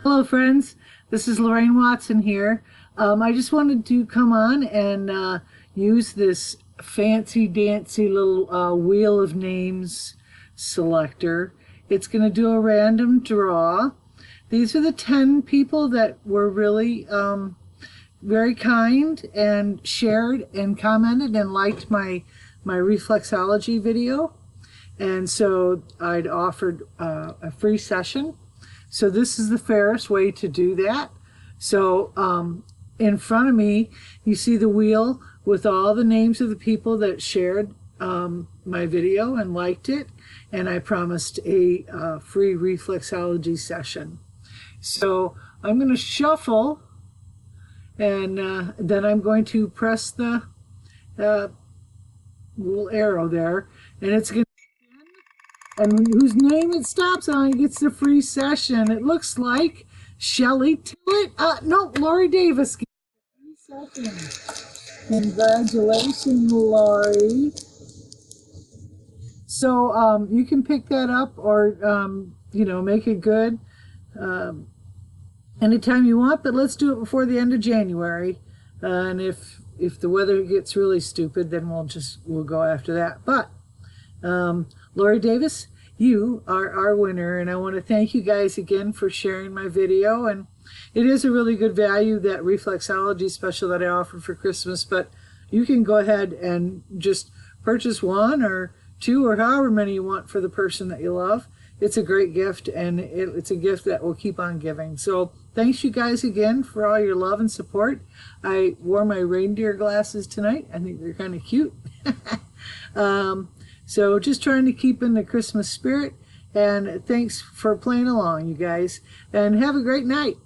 Hello friends, this is Lorraine Watson here. I just wanted to come on and use this fancy dancy little wheel of names selector. It's going to do a random draw. These are the 10 people that were really very kind and shared and commented and liked my reflexology video. And so I'd offered a free session. So this is the fairest way to do that. So in front of me, you see the wheel with all the names of the people that shared my video and liked it. And I promised a free reflexology session. So I'm going to shuffle, and then I'm going to press the little arrow there, and it's going to, and whose name it stops on gets the free session. It looks like Shelley Tillett. No, Lori Davis gets the free session. Congratulations, Lori. So you can pick that up or make it good anytime you want, but let's do it before the end of January. And if the weather gets really stupid, then we'll go after that. But Lori Davis, you are our winner, and I want to thank you guys again for sharing my video. And it is a really good value, that reflexology special that I offered for Christmas, but you can go ahead and just purchase one or two or however many you want for the person that you love. It's a great gift, and it's a gift that will keep on giving. So thanks you guys again for all your love and support. I wore my reindeer glasses tonight. I think they're kind of cute. So just trying to keep in the Christmas spirit, and thanks for playing along, you guys, and have a great night.